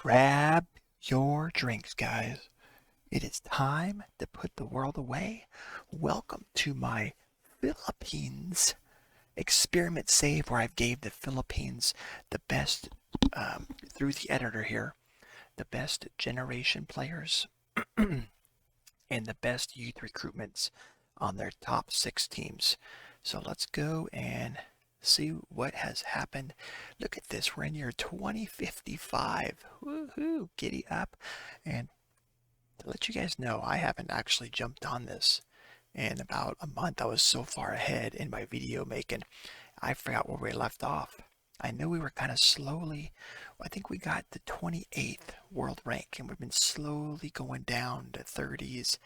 Grab your drinks, guys. It is time to put the world away. Welcome to my Philippines experiment save where I've gave the Philippines the best, through the editor here, the best generation players and the best youth recruitments on their top 6 teams. So let's go and see what has happened. Look at this. We're in year 2055. Woohoo! Giddy up. And to let you guys know, I haven't actually jumped on this in about a month. I was so far ahead in my video making, I forgot where we left off. I knew we were kind of slowly, I think we got the 28th world rank, and we've been slowly going down to 30s,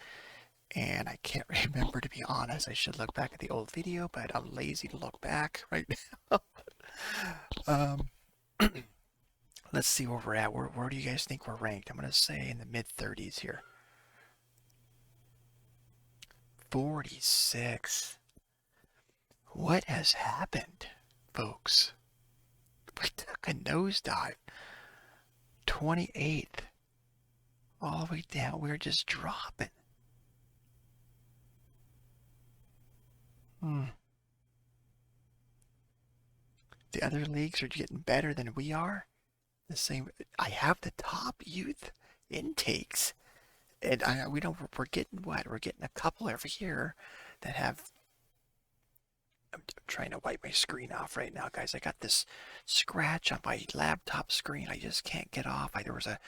and I can't remember, to be honest. I should look back at the old video, but I'm lazy to look back right now. um, let's see where we're at. Where do you guys think we're ranked? I'm going to say in the mid-30s here. 46. What has happened, folks? We took a nosedive. 28th. All the way down. We're just dropping. The other leagues are getting better than we are. The same. I have the top youth intakes, and we're getting what? We're getting a couple every year that have. I'm trying to wipe my screen off right now, guys. I got this scratch on my laptop screen. I just can't get off. There was a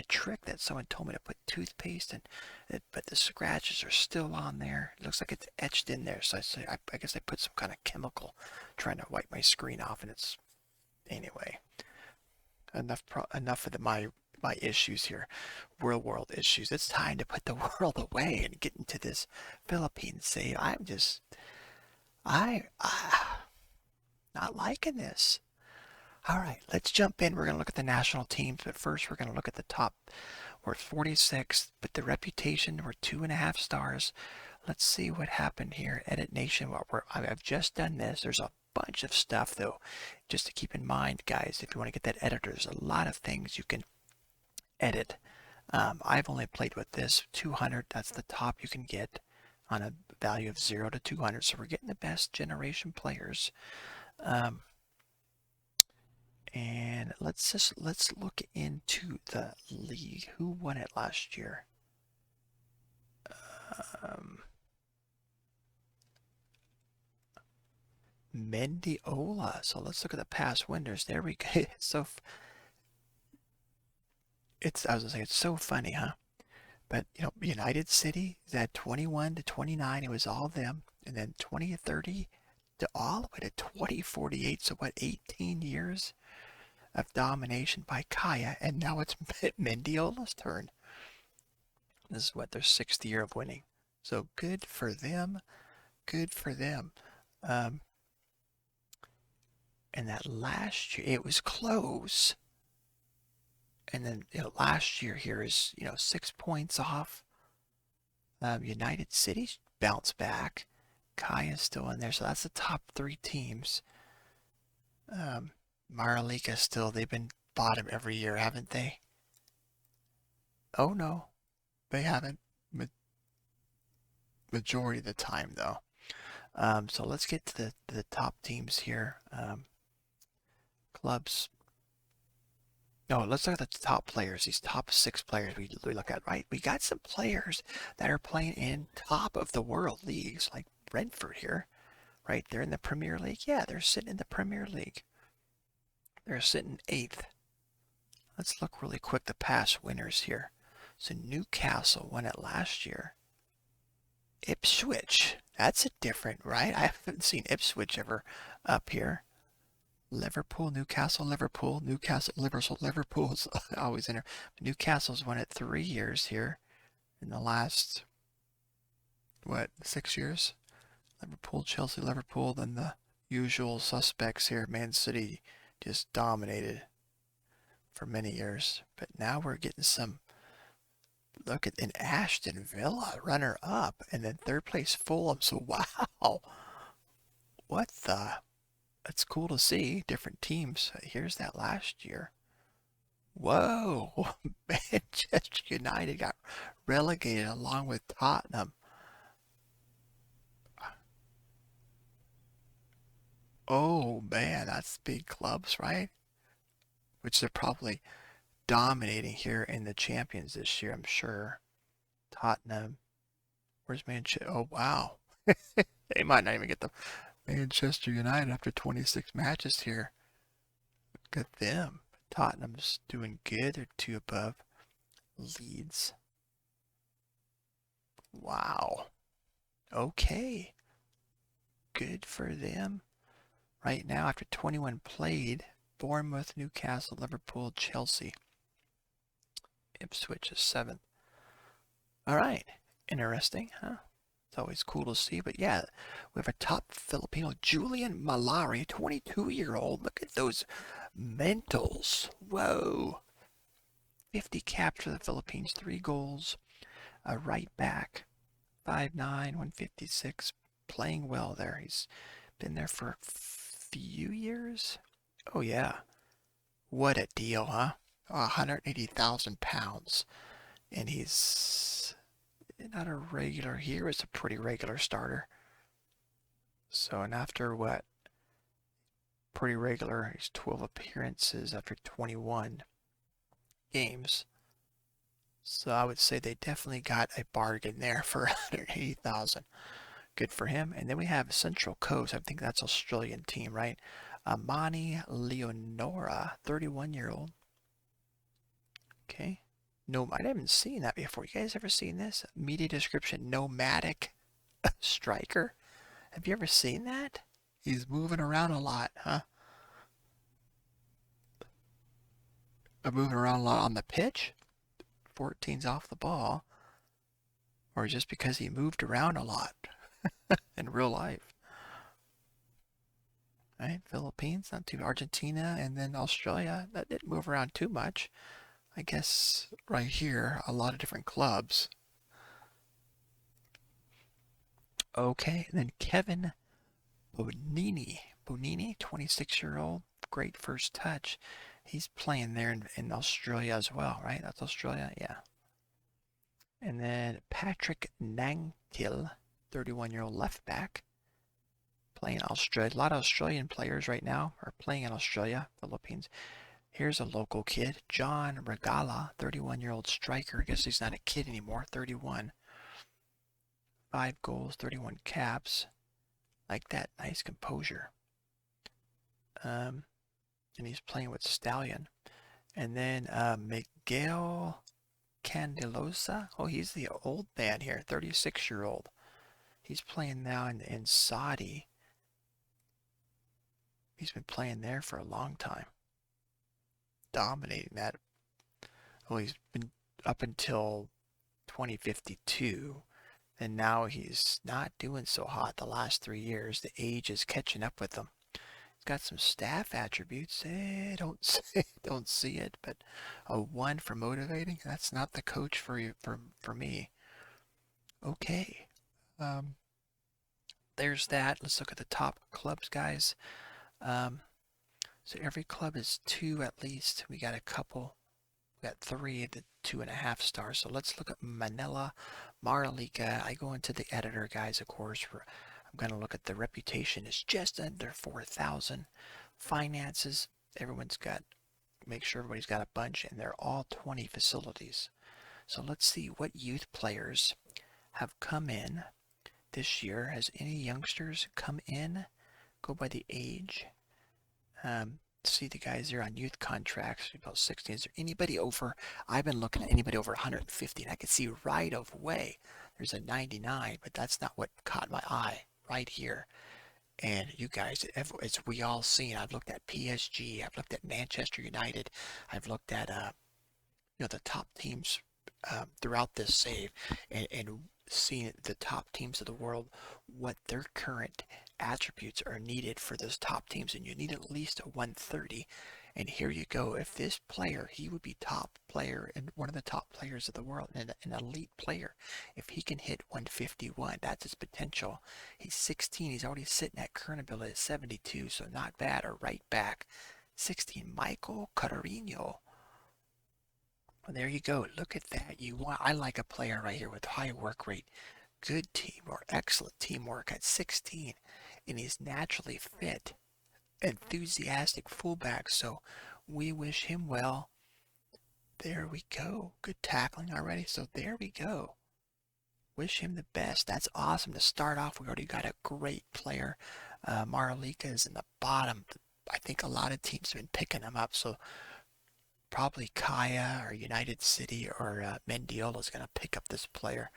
trick that someone told me to put toothpaste in, but the scratches are still on there. It looks like it's etched in there. So I guess I put some kind of chemical trying to wipe my screen off, and it's anyway. Enough of my issues here, real world issues. It's time to put the world away and get into this Philippines save. I not liking this. All right, let's jump in. We're going to look at the national teams, but first we're going to look at the top. We're 46th, but the reputation, we're 2.5 stars. Let's see what happened here. Edit Nation, I've just done this. There's a bunch of stuff, though, just to keep in mind, guys. If you want to get that editor, there's a lot of things you can edit. I've only played with this 200. That's the top you can get on a value of 0 to 200. So we're getting the best generation players. And let's look into the league. Who won it last year? Mendiola. So let's look at the past winners. There we go. So I was gonna say, it's so funny, huh? But United City is at 21 to 29. It was all them, and then 2030 to all the way to 2048. So what? 18 years of domination by Kaya, and now it's Mendiola's turn. This is what, their 6th year of winning. So good for them. Good for them. And that last year, it was close. And then last year here is 6 points off. United City's bounced back. Kaya's still in there, so that's the top 3 teams. Maralica still, they've been bottom every year, haven't they? Oh no, they haven't. Majority of the time, though. So let's get to the top teams here. Clubs. No, let's look at the top players. These top 6 players we look at, right? We got some players that are playing in top of the world leagues, like Brentford here, right? They're in the Premier League. Yeah, they're sitting in the Premier League. They're sitting 8th. Let's look really quick the past winners here. So Newcastle won it last year. Ipswich, that's a different, right? I haven't seen Ipswich ever up here. Liverpool, Newcastle, Liverpool, Newcastle, Liverpool's always in there. Newcastle's won it 3 years here in the last, 6 years? Liverpool, Chelsea, Liverpool, then the usual suspects here. Man City just dominated for many years. But now we're getting some, look at, in Aston Villa, runner up, and then 3rd place Fulham. So wow, what the... It's cool to see different teams. Here's that last year. Whoa, Manchester United got relegated along with Tottenham. Oh man, that's big clubs, right? Which they're probably dominating here in the Champions this year, I'm sure. Tottenham. Where's Manchester? Oh wow, they might not even get the Manchester United after 26 matches here. Look at them. Tottenham's doing good. They're two above Leeds. Wow. Okay. Good for them. Right now, after 21 played, Bournemouth, Newcastle, Liverpool, Chelsea. Ipswich is 7th. All right. Interesting, huh? It's always cool to see. But yeah, we have a top Filipino, Julian Milari, 22-year-old. Look at those mentals. Whoa. 50 caps for the Philippines, 3 goals. A right back, 5'9", 156. Playing well there. He's been there for a few years. Oh, yeah. What a deal, huh? 180,000 pounds. And he's not a regular here. It's a pretty regular starter. So, and after what? Pretty regular. He's 12 appearances after 21 games. So I would say they definitely got a bargain there for 180,000. Good for him. And then we have Central Coast. I think that's Australian team, right? Amani Leonora, 31-year-old. Okay. No, I haven't seen that before. You guys ever seen this? Media description, nomadic striker. Have you ever seen that? He's moving around a lot, huh? Moving around a lot on the pitch. 14's off the ball. Or just because he moved around a lot in real life. Right? Philippines, not too. Argentina, and then Australia. That didn't move around too much. I guess right here, a lot of different clubs. Okay, and then Kevin Bonini. Bonini, 26-year-old, great first touch. He's playing there in Australia as well, right? That's Australia, yeah. And then Patrick Nangtil, 31-year-old left back, playing Australia. A lot of Australian players right now are playing in Australia, Philippines. Here's a local kid, John Regala, 31-year-old striker. I guess he's not a kid anymore, 31. 5 goals, 31 caps. Like that, nice composure. And he's playing with Stallion. And then Miguel Candelosa. Oh, he's the old man here, 36-year-old. He's playing now in Saudi. He's been playing there for a long time. Dominating that. Well, he's been up until 2052. And now he's not doing so hot the last 3 years. The age is catching up with him. He's got some staff attributes. Don't see it, but a 1 for motivating. That's not the coach for you for me. Okay. There's that. Let's look at the top clubs, guys. So every club is 2 at least. We got a couple. We got 3 at the 2.5 stars. So let's look at Manila Marliga. I go into the editor, guys, of course. I'm going to look at the reputation. It's just under 4,000. Finances, make sure everybody's got a bunch, and they're all 20 facilities. So let's see what youth players have come in this year. Has any youngsters come in? Go by the age. See the guys there on youth contracts, about 16. Is there anybody over? I've been looking at anybody over 150, and I can see right away there's a 99, but that's not what caught my eye right here. And you guys, as we all seen, I've looked at PSG, I've looked at Manchester United, I've looked at the top teams throughout this save, and seeing the top teams of the world, what their current attributes are needed for those top teams, and you need at least a 130. And here you go. If this player, he would be top player and one of the top players of the world, and an elite player. If he can hit 151, that's his potential. He's 16. He's already sitting at current ability at 72, so not bad. A right back, 16. Michael Carino. Well, there you go. Look at that. I like a player right here with high work rate, good team or excellent teamwork at 16, and he's naturally fit, enthusiastic fullback. So we wish him well. There we go. Good tackling already. So there we go. Wish him the best. That's awesome to start off. We already got a great player. Maralika is in the bottom. I think a lot of teams have been picking him up. So probably Kaya or United City or Mendiola is going to pick up this player.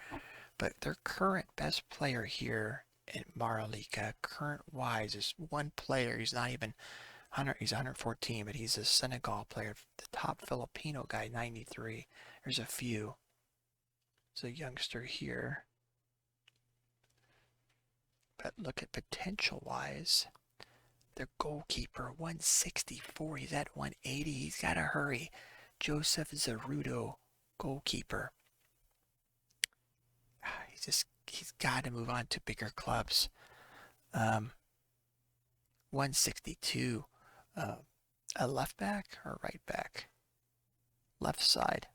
But their current best player here in Maralika, current wise, is one player. He's not even 100. He's 114, but he's a Senegal player. The top Filipino guy, 93. There's a few. It's a youngster here. But look at potential wise. Their goalkeeper, 164. He's at 180. He's got to hurry. Joseph Zarudo, goalkeeper. He's got to move on to bigger clubs. 162. A left back or right back? Left side.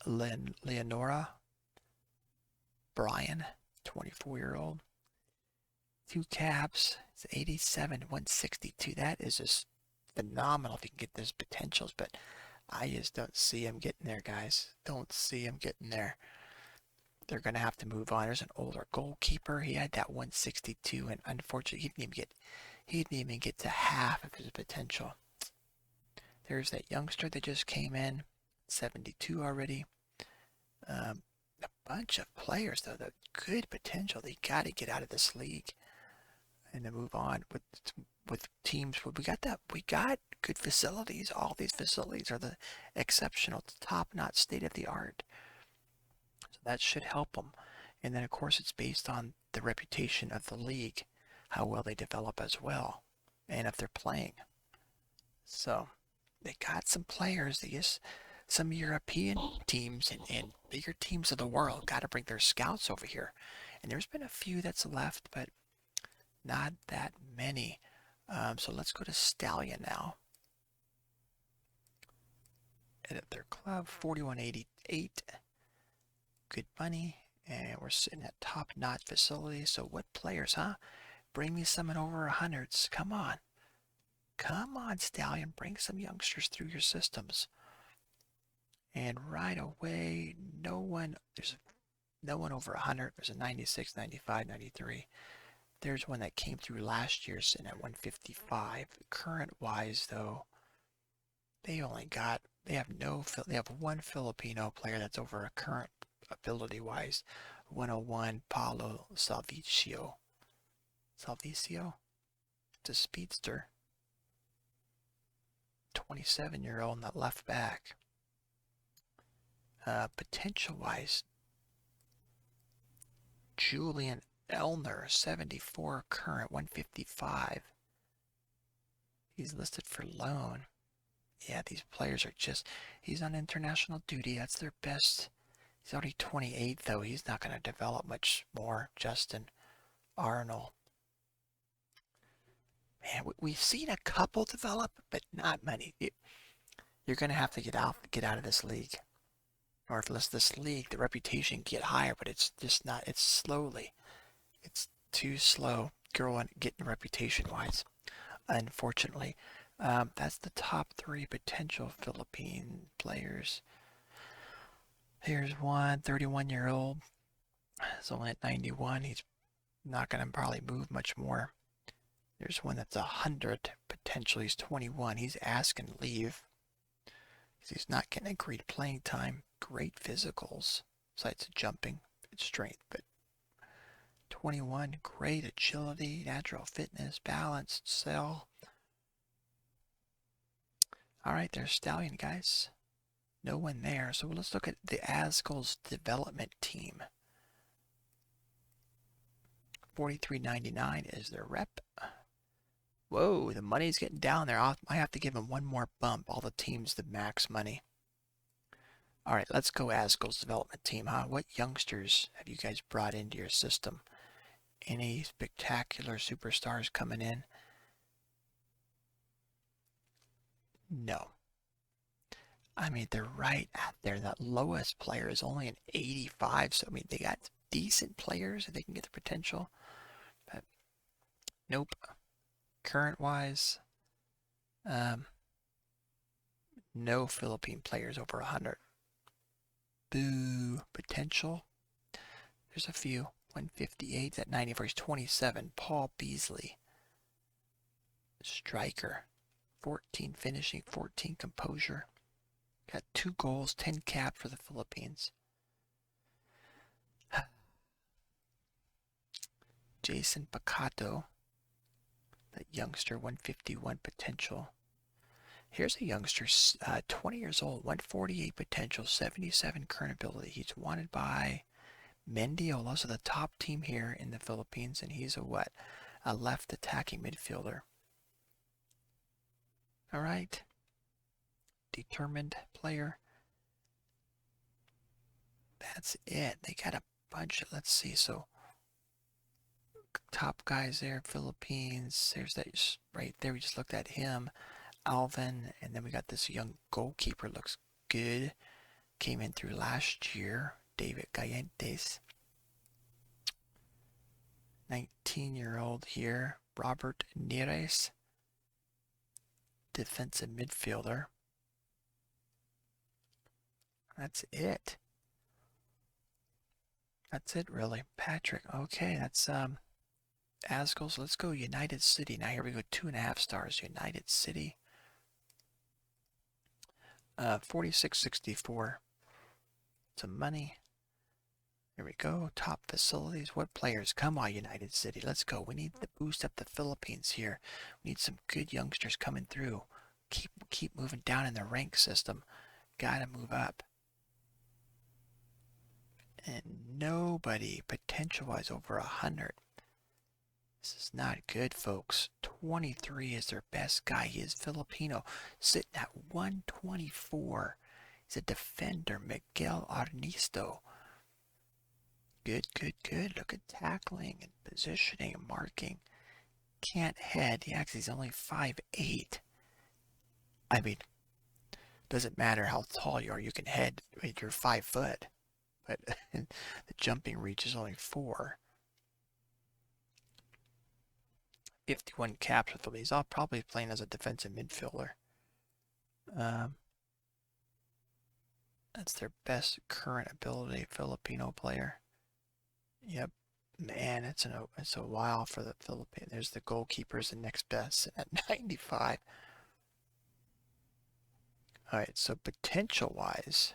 Leonora. Brian, 24-year-old. 2 caps. It's 87, 162. That is just phenomenal if you can get those potentials, but I just don't see him getting there, guys. Don't see him getting there. They're going to have to move on. There's an older goalkeeper. He had that 162, and unfortunately, he didn't even get to half of his potential. There's that youngster that just came in, 72 already. A bunch of players, though, the good potential. They got to get out of this league and to move on with teams. We got good facilities. All these facilities are the exceptional, top-notch, state-of-the-art. So that should help them. And then, of course, it's based on the reputation of the league, how well they develop as well, and if they're playing. So they got some players. Some European teams and bigger teams of the world got to bring their scouts over here. And there's been a few that's left, but not that many. So let's go to Stallion now. Edit their club, 4188. Good money. And we're sitting at top-notch facilities. So what players, huh? Bring me some in over 100s. Come on. Come on, Stallion. Bring some youngsters through your systems. And right away, there's no one over 100. There's a 96, 95, 93. There's one that came through last year sitting at 155. Current-wise, though, they have one Filipino player that's over a current ability-wise. 101, Paulo Salvicio. It's a speedster. 27-year-old in the left back. Potential-wise, Julian Elner, 74 current, 155. He's listed for loan. Yeah, these players are he's on international duty. That's their best. He's already 28, though. He's not going to develop much more. Justin Arnold. Man, we've seen a couple develop, but not many. You're going to have to get out of this league. Or if this league, the reputation get higher, but it's just not, it's slowly. It's too slow getting reputation-wise, unfortunately. That's the top 3 potential Philippine players. Here's one, 31-year-old. He's only at 91. He's not going to probably move much more. There's one that's 100 potential. He's 21. He's asking leave. He's not getting agreed playing time. Great physicals. Besides jumping, it's strength, but 21, great agility, natural fitness, balanced cell. All right, there's Stallion, guys. No one there. So let's look at the Ascol's development team. 43.99 is their rep. Whoa, the money's getting down there. I have to give them one more bump. All the teams, the max money. All right, let's go Ascol's development team, huh? What youngsters have you guys brought into your system? Any spectacular superstars coming in? No. I mean, they're right at there. That lowest player is only an 85, so I mean, they got decent players if they can get the potential. But nope. Current-wise, um, no Philippine players over 100. Boo. Potential. There's a few. 158 at 94. He's 27. Paul Beasley. Striker. 14 finishing, 14 composure. Got 2 goals, 10 caps for the Philippines. Jason Pacato, that youngster, 151 potential. Here's a youngster, 20 years old, 148 potential, 77 current ability. He's wanted by Mendiola, so the top team here in the Philippines, and he's a what? A left attacking midfielder. All right. Determined player. That's it. They got a bunch of, let's see, so top guys there, Philippines. There's that right there. We just looked at him. Alvin, and then we got this young goalkeeper, looks good. Came in through last year, David Gallantes. 19-year-old here, Robert Neres, defensive midfielder. That's it. That's it, really. Patrick, okay, that's Asgles. Let's go United City. Now here we go, 2.5 stars. United City. 46.64. Some money. Here we go. Top facilities. What players? Come on, United City. Let's go. We need to boost up the Philippines here. We need some good youngsters coming through. Keep moving down in the rank system. Gotta move up. And nobody potential-wise over 100. This is not good, folks. 23 is their best guy. He is Filipino, sitting at 124. He's a defender, Miguel Arnisto. Good, good, good. Look at tackling and positioning and marking. Can't head. He's only 5'8". I mean, doesn't matter how tall you are. You can head. I mean, you're 5 foot. But the jumping reach is only 4. 51 caps with the He's all probably playing as a defensive midfielder. That's their best current ability, Filipino player. Yep. Man, it's a while for the Philippines. There's the goalkeepers, the next best at 95. All right, so potential-wise,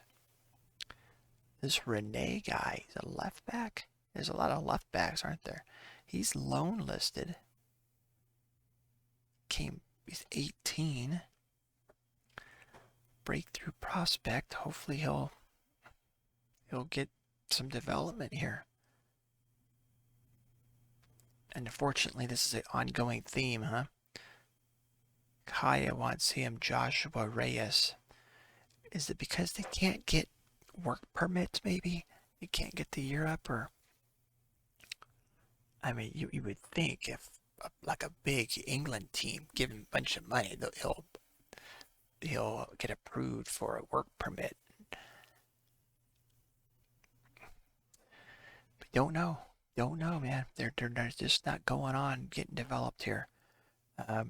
this Rene guy, he's a left back. There's a lot of left backs, aren't there? He's loan listed. He's 18. Breakthrough prospect. Hopefully he'll get some development here. And unfortunately, this is an ongoing theme, huh? Kaya wants him, Joshua Reyes. Is it because they can't get work permits, maybe? They can't get to Europe, or... I mean, you would think if, like a big England team, give him a bunch of money, he'll get approved for a work permit. But don't know, man. They're just not going on, getting developed here. I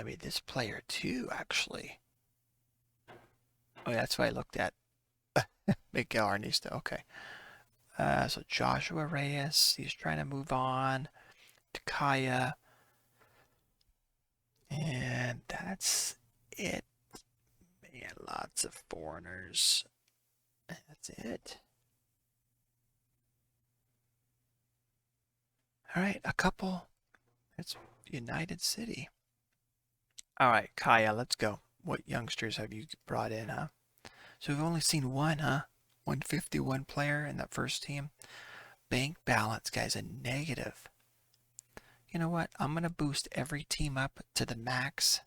mean, this player too, actually. Oh, yeah, that's what I looked at. Miguel Arnista, okay. So Joshua Reyes, he's trying to move on. Takaya. And that's it. Man, lots of foreigners. That's it. All right, a couple. It's United City. All right, Kaya, let's go. What youngsters have you brought in, huh? So we've only seen one, huh? 151 player in that first team. Bank balance, guys, a negative. You know what? I'm going to boost every team up to the max.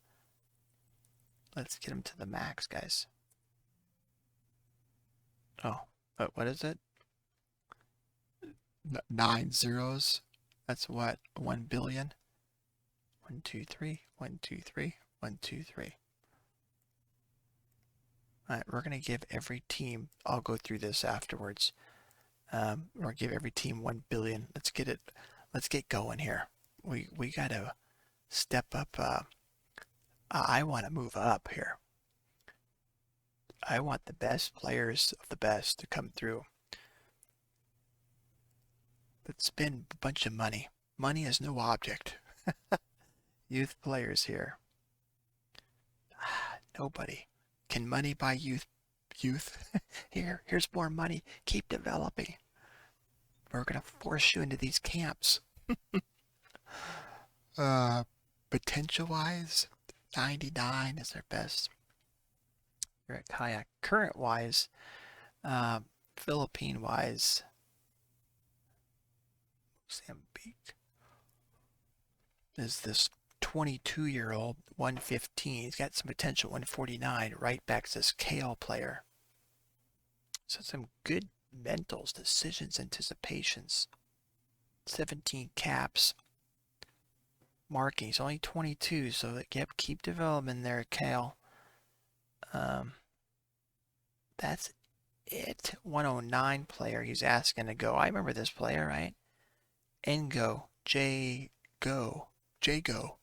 Let's get them to the max, guys. Oh, what is it? 9 zeros. That's what? 1 billion? 1, 2, 3. 1, 2, 3. 1, 2, 3. All right, we're gonna give every team. I'll go through this afterwards. Or give every team 1 billion. Let's get it. Let's get going here. We gotta step up. I want to move up here. I want the best players of the best to come through. But spend a bunch of money. Money is no object. Youth players here. Nobody. Can money buy youth? Here's more money. Keep developing. We're gonna force you into these camps. Potential-wise, 99 is their best. You're at kayak. Current-wise, Philippine-wise, Mozambique is this 22-year-old, 115. He's got some potential, 149. Right back's this Kale player. So some good mentals, decisions, anticipations. 17 caps. Marking. He's only 22, so yep, keep development there, Kale. That's it. 109 player. He's asking to go. I remember this player, right? Ngo. Go. Jago.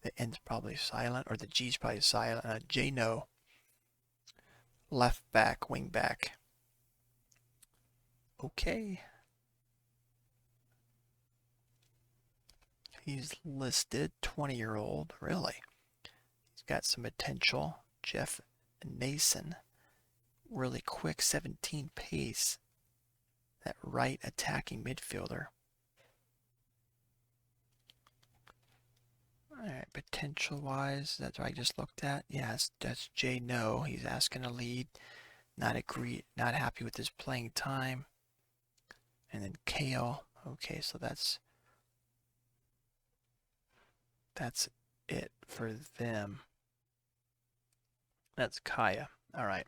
The N's probably silent, or the G's probably silent. J-No. Left back, wing back. Okay. He's listed 20-year-old. Really? He's got some potential. Jeff Nason. Really quick, 17 pace. That right attacking midfielder. Alright, potential-wise, that's what I just looked at. Yeah, that's Jay No. He's asking to lead. Not happy with his playing time. And then Kale. Okay, so that's it for them. That's Kaya. Alright.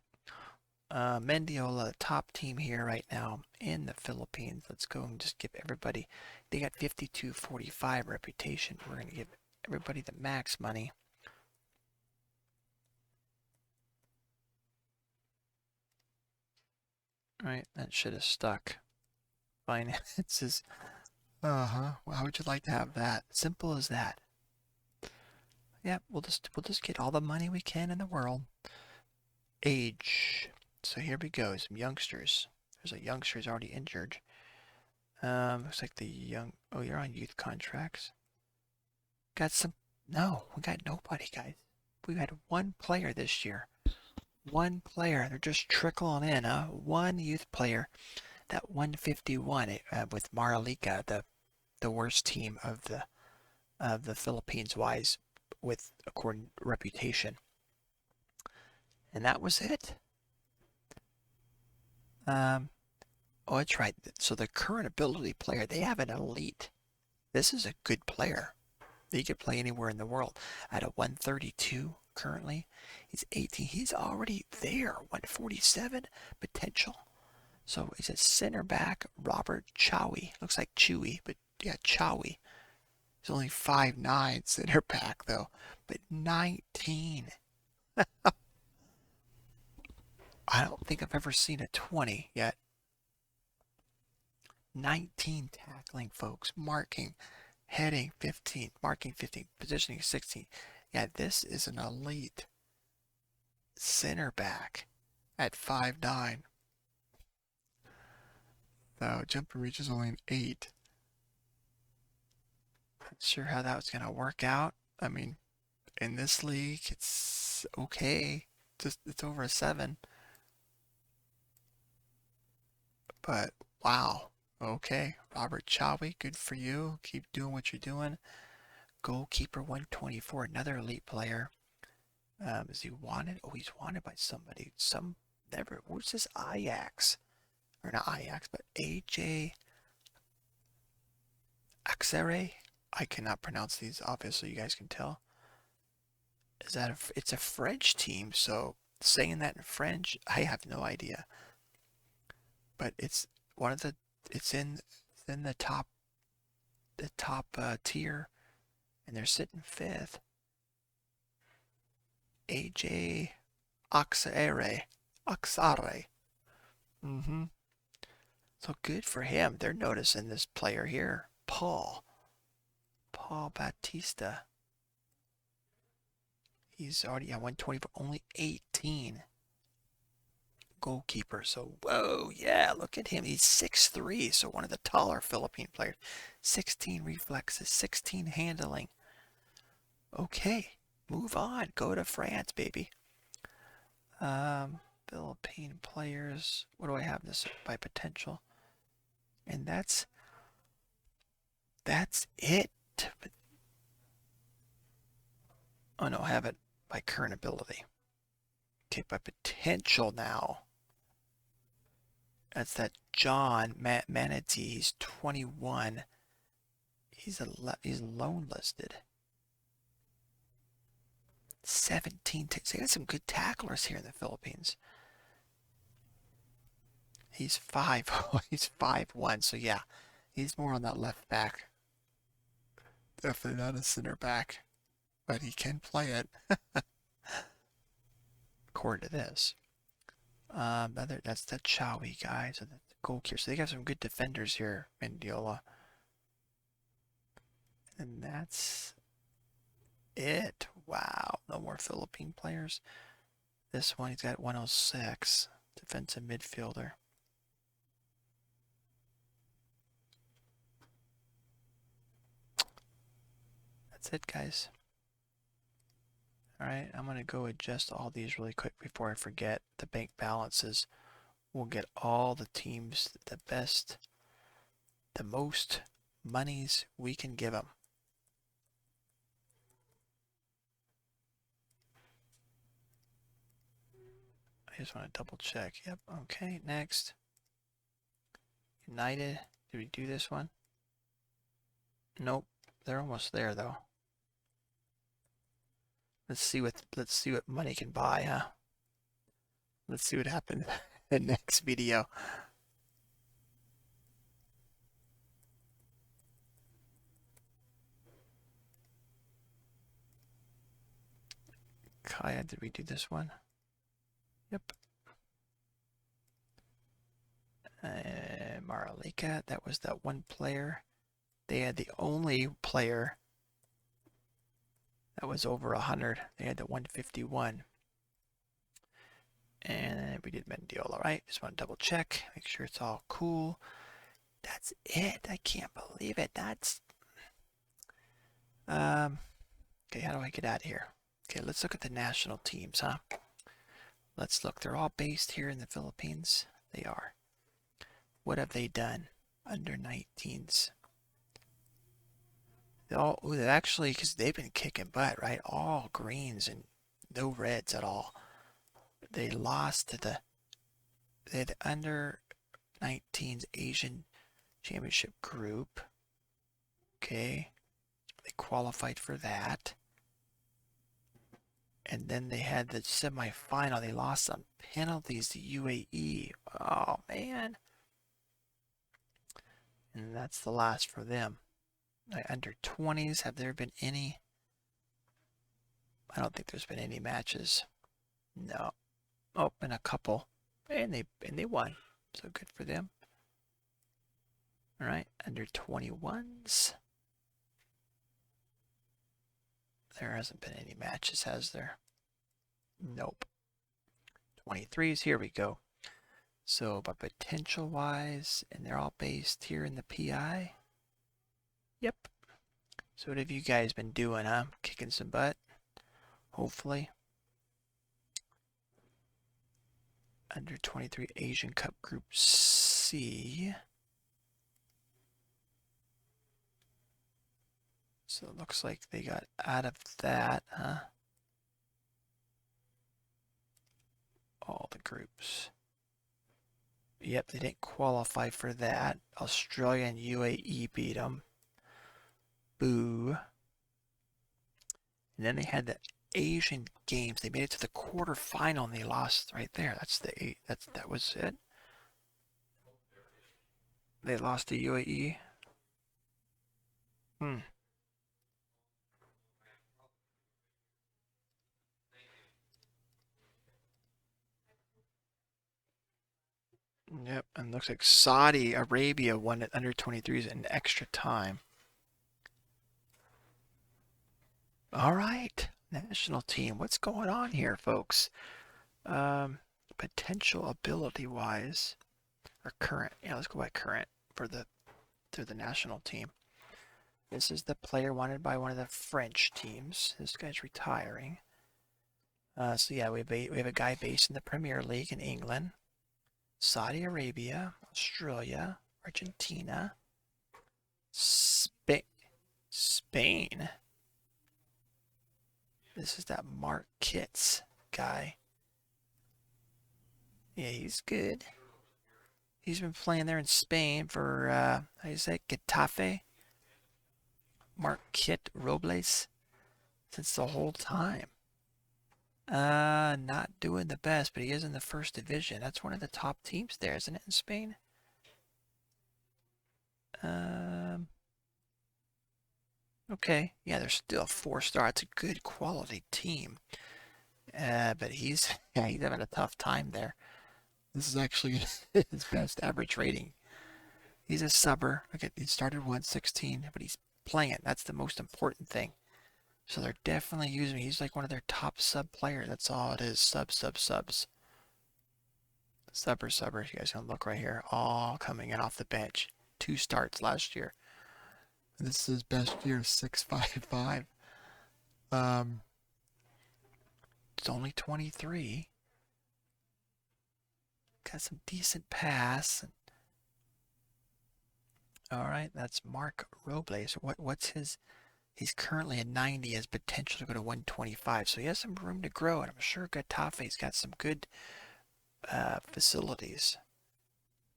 Mendiola, top team here right now in the Philippines. Let's go and just give everybody. They got 52.45 reputation. We're going to give everybody the max money. Alright, that should have stuck. Finances. How would you like to have that? Simple as that. Yeah, we'll just get all the money we can in the world. Age. So here we go. Some youngsters. There's a youngster who's already injured. Looks like the young. Oh, you're on youth contracts. Got some. No, we got nobody, guys. We had one player this year. One player. They're just trickling in, huh? One youth player. That 151 with Maralica, the worst team of the Philippines wise, with according to reputation. And that was it. Oh, that's right. So the current ability player, they have an elite. This is a good player. He could play anywhere in the world. At a 132 currently, he's 18. He's already there. 147 potential. So he's a center back, Robert Chowie. Looks like Chewy, but yeah, Chowie. He's only 5'9" center back though, but 19. I don't think I've ever seen a 20 yet. 19 tackling, folks. Marking, heading 15, marking 15, positioning 16. Yeah, this is an elite center back at 5'9". So jumping reach is only an 8. Not sure how that was gonna work out. I mean, in this league, it's okay. It's over a 7. But wow. Okay, Robert Chawi, good for you. Keep doing what you're doing. Goalkeeper 124, another elite player. Is he wanted? Oh, he's wanted by somebody. Where's this Ajax? Or not Ajax, but AJ Axere? I cannot pronounce these, obviously, you guys can tell. It's a French team, so saying that in French, I have no idea. But it's in the top tier, and they're sitting 5th. AJ Axare. Axare. Mm-hmm. So good for him. They're noticing this player here. Paul Batista. He's already at 120 for only 18. Goalkeeper. So, whoa, yeah, look at him. He's 6'3", so one of the taller Philippine players. 16 reflexes, 16 handling. Okay, move on. Go to France, baby. Philippine players. What do I have this by potential? And that's it. Oh no, I have it by current ability. Okay, by potential now. That's that John Manatee. He's 21. He's loan listed. 17. So they got some good tacklers here in the Philippines. He's 5. He's 5'1". So yeah, he's more on that left back. Definitely not a center back, but he can play it. According to this. That's the Chowie guy. So the goalkeeper. So they got some good defenders here, Mendiola. And that's it. Wow, no more Philippine players. This one, he's got 106. Defensive midfielder. That's it, guys. Alright, I'm going to go adjust all these really quick before I forget the bank balances. We'll get all the teams the best, the most monies we can give them. I just want to double check. Yep, okay, next. United, did we do this one? Nope, they're almost there though. Let's see what money can buy, huh? Let's see what happens in the next video. Kaya, did we do this one? Yep. Maralika, that was that one player. They had the only player that was over 100. They had the 151. And we did Mendiola, right? Just want to double check, make sure it's all cool. That's it. I can't believe it. That's okay, how do I get out of here? Okay, let's look at the national teams, huh? Let's look. They're all based here in the Philippines. They are. What have they done? Under 19s. They're actually, because they've been kicking butt, right? All greens and no reds at all. They lost to they had the under 19s Asian Championship group. Okay. They qualified for that. And then they had the semifinal. They lost on penalties to UAE. Oh, man. And that's the last for them. Under 20s, have there been any? I don't think there's been any matches. No. Oh, and a couple. And they won. So good for them. All right, under 21s. There hasn't been any matches, has there? Nope. 23s, here we go. So, by potential wise, and they're all based here in the PI. Yep. So, what have you guys been doing, huh? Kicking some butt? Hopefully. Under 23 Asian Cup Group C. So it looks like they got out of that, huh? All the groups. Yep, they didn't qualify for that. Australia and UAE beat them. Boo. And then they had the Asian Games. They made it to the quarterfinal and they lost right there. That was it. They lost to UAE. Yep, and looks like Saudi Arabia won it under 23s in extra time. All right, national team. What's going on here, folks? Potential ability-wise, or current. Yeah, let's go by current for the national team. This is the player wanted by one of the French teams. This guy's retiring. So yeah, we have a guy based in the Premier League in England, Saudi Arabia, Australia, Argentina, Spain. Spain. This is that Mark Kitts guy. Yeah, he's good. He's been playing there in Spain for, how do you say, Getafe? Mark Kit Robles since the whole time. Not doing the best, but he is in the first division. That's one of the top teams there, isn't it, in Spain? Okay. Yeah, they're still a 4-star. It's a good quality team. But he's he's having a tough time there. This is actually his best average rating. He's a subber. Okay, he started 116, but he's playing. That's the most important thing. So they're definitely using him. He's like one of their top sub players. That's all it is. Subs. Subber. You guys can look right here. All coming in off the bench. 2 starts last year. This is his best year, 6.55. It's only 23. Got some decent pass. All right, that's Mark Robles. What's his? He's currently at 90, has potential to go to 125, so he has some room to grow, and I'm sure Getafe's got some good facilities.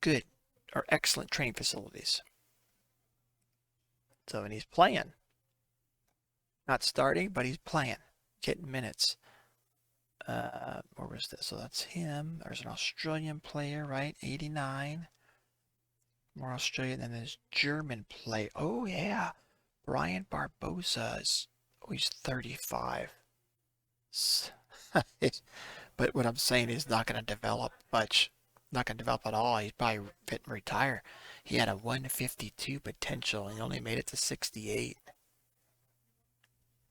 Good, or excellent training facilities. So, and he's playing. Not starting, but he's playing, getting minutes. Where was this? So that's him. There's an Australian player, right? 89. More Australian, and there's German play. Oh, yeah. Brian Barbosa is, oh, he's 35. But what I'm saying is not going to develop much. Not going to develop at all. He's probably fit and retire. He had a 152 potential and he only made it to 68.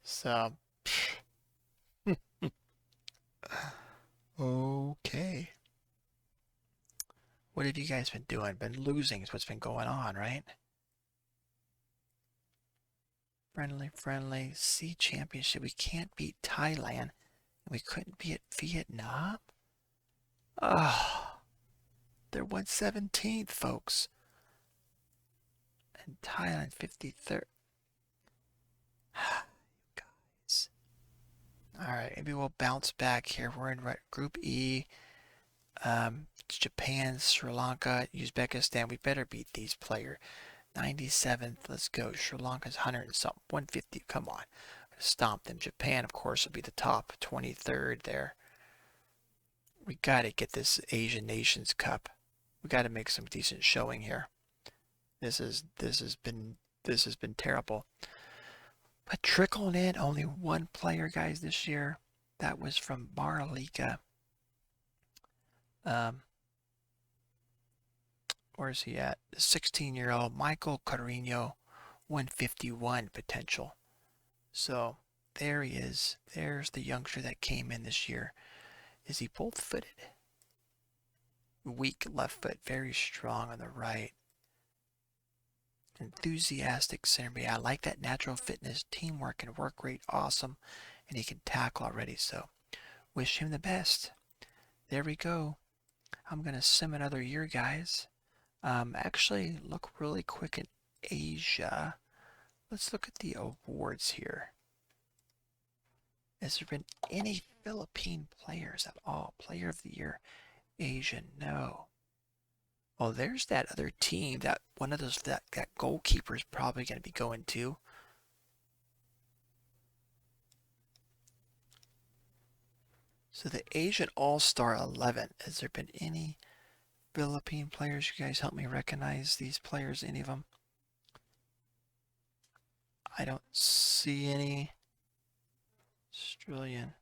So, okay. What have you guys been doing? Been losing is what's been going on, right? Friendly. Sea Championship. We can't beat Thailand. And we couldn't beat Vietnam? Oh, they're 117th, folks. And Thailand 53rd. Guys. Alright, maybe we'll bounce back here. We're in Group E. It's Japan, Sri Lanka, Uzbekistan. We better beat these players. 97th, let's go. Sri Lanka's 100 and something. 150, come on. Stomp them. Japan, of course, will be the top. 23rd there. We got to get this Asian Nations Cup. We got to make some decent showing here. This has been terrible. But trickling in, only one player, guys, this year. That was from Marlica. Where's he at? The 16-year-old Michael Carino, 151 potential. So there he is. There's the youngster that came in this year. Is he both-footed? Weak left foot, very strong on the right. Enthusiastic center. I like that natural fitness, teamwork, and work rate. Awesome. And he can tackle already. So wish him the best. There we go. I'm going to sim another year, guys. Actually, look really quick at Asia. Let's look at the awards here. Has there been any Philippine players at all? Player of the Year, Asia, no. Well, there's that other team that one of those that goalkeeper is probably going to be going to. So the Asian All-Star 11. Has there been any Philippine players? You guys help me recognize these players, any of them? I don't see any. Australian.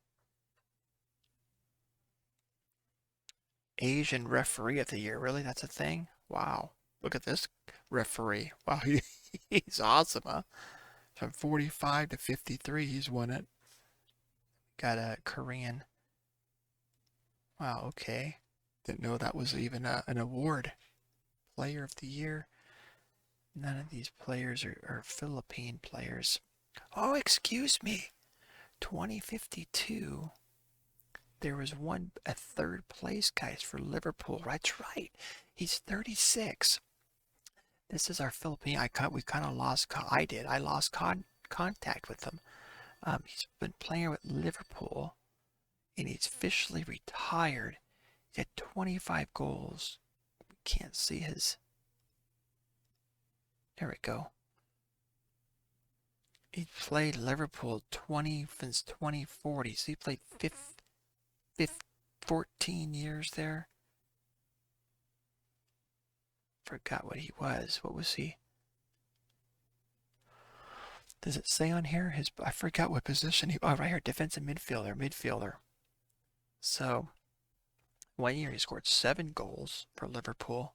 Asian referee of the year. Really? That's a thing? Wow. Look at this referee. Wow, he's awesome, huh? From 45 to 53, he's won it. Got a Korean. Wow, okay. Didn't know that was even an award. Player of the year. None of these players are Philippine players. Oh, excuse me. 2052. There was a third place, guys, for Liverpool. That's right. He's 36. This is our Philippine. We kind of lost. I did. I lost contact with him. He's been playing with Liverpool, and he's officially retired. He had 25 goals. We can't see his. There we go. He played Liverpool since 2040. So he played 14 years there. Forgot what he was. What was he? Does it say on here? I forgot what position he. Oh, right here, defensive midfielder. So, 1 year he scored 7 goals for Liverpool.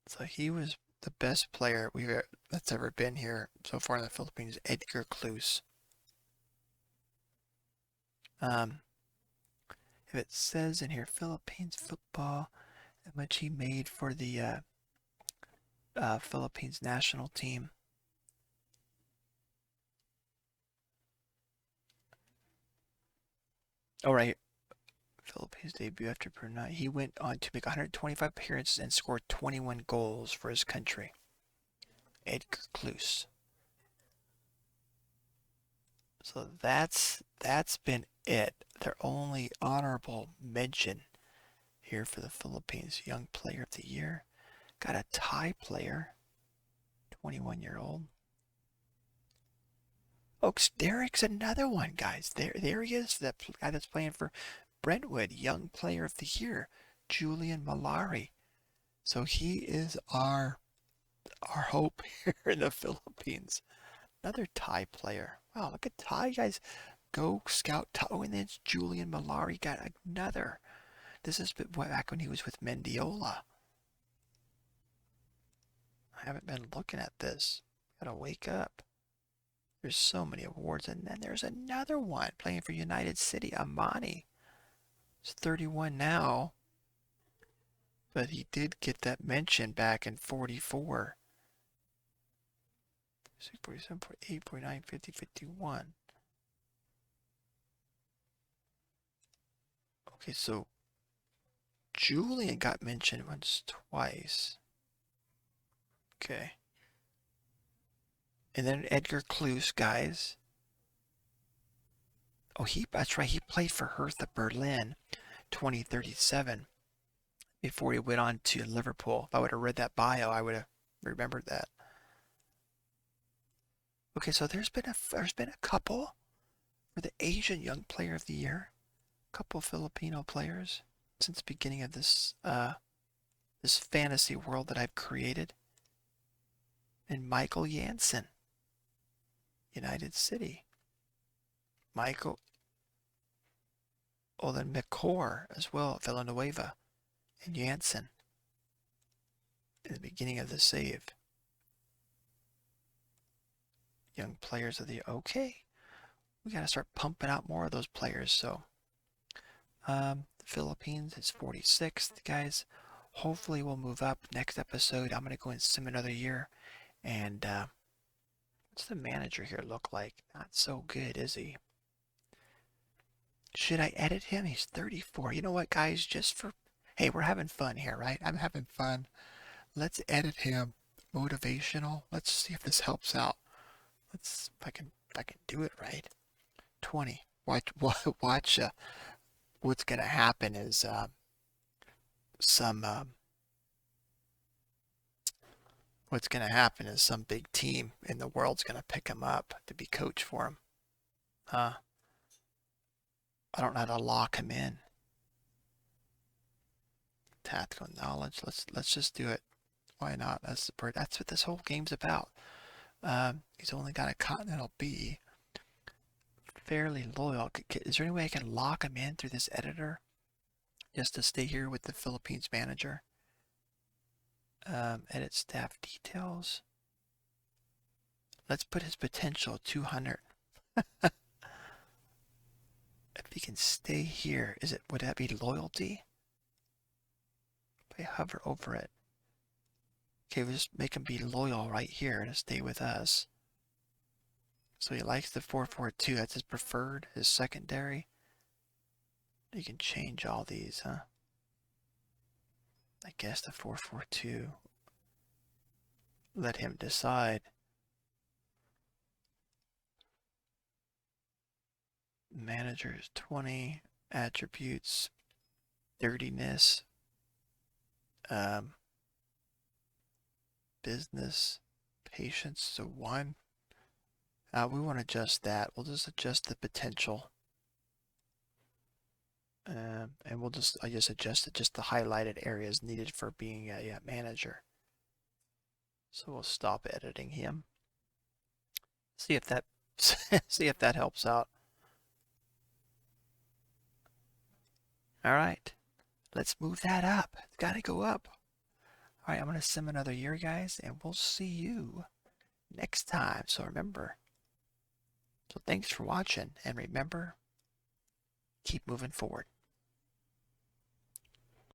So he was the best player that's ever been here so far in the Philippines. Edgar Cluse. If it says in here Philippines football, how much he made for the Philippines national team. Oh, right. Philippines debut after Brunei. He went on to make 125 appearances and scored 21 goals for his country. Edgar Cluse. So that's been it. Their only honorable mention here for the Philippines. Young Player of the Year. Got a Thai player, 21-year-old. Oh, Derek's another one, guys. There he is, that guy that's playing for Brentwood, Young Player of the Year, Julian Milari. So he is our hope here in the Philippines. Another Thai player. Wow, look at Thai guys. Go scout Thai. Oh, and then Julian Milari got another. This is back when he was with Mendiola. I haven't been looking at this. Gotta wake up. There's so many awards. And then there's another one playing for United City, Amani. He's 31 now. But he did get that mention back in 44. 47, 48, 49, 50, 51. Okay, so Julian got mentioned twice. Okay. And then Edgar Cluse, guys. Oh, that's right. He played for Hertha Berlin 2037 before he went on to Liverpool. If I would have read that bio, I would have remembered that. Okay, so there's been a couple for the Asian Young Player of the Year. A couple Filipino players since the beginning of this this fantasy world that I've created. And Michael Janssen, United City. Michael. Oh, then McCord as well, Villanueva, and Janssen in the beginning of the save. Young players of the okay. We gotta start pumping out more of those players. So, the Philippines is 46th, guys. Hopefully, we'll move up. Next episode, I'm gonna go and sim another year. And what's the manager here look like? Not so good, is he? Should I edit him? He's 34. You know what, guys? Hey, we're having fun here, right? I'm having fun. Let's edit him. Motivational. Let's see if this helps out. If I can do it right. 20. Watch. What's gonna happen is some big team in the world's gonna pick him up to be coach for him. I don't know how to lock him in. Tactical knowledge. Let's just do it. Why not? That's what this whole game's about. He's only got a Continental B. Fairly loyal. Is there any way I can lock him in through this editor? just to stay here with the Philippines manager. Edit staff details. Let's put his potential 200. If he can stay here, would that be loyalty? If I hover over it. Okay, we'll just make him be loyal right here to stay with us. So he likes the 442. That's his preferred, his secondary. You can change all these, huh? I guess the 442. Let him decide. Managers 20. Attributes. Dirtiness. Business. Patience. So 1. We want to adjust that. We'll just adjust the potential. And I just adjusted just the highlighted areas needed for being a manager. So we'll stop editing him. See if that see if that helps out. All right, let's move that up. It's got to go up. All right, I'm gonna sim another year, guys, and we'll see you next time. So remember. So thanks for watching, and remember, keep moving forward.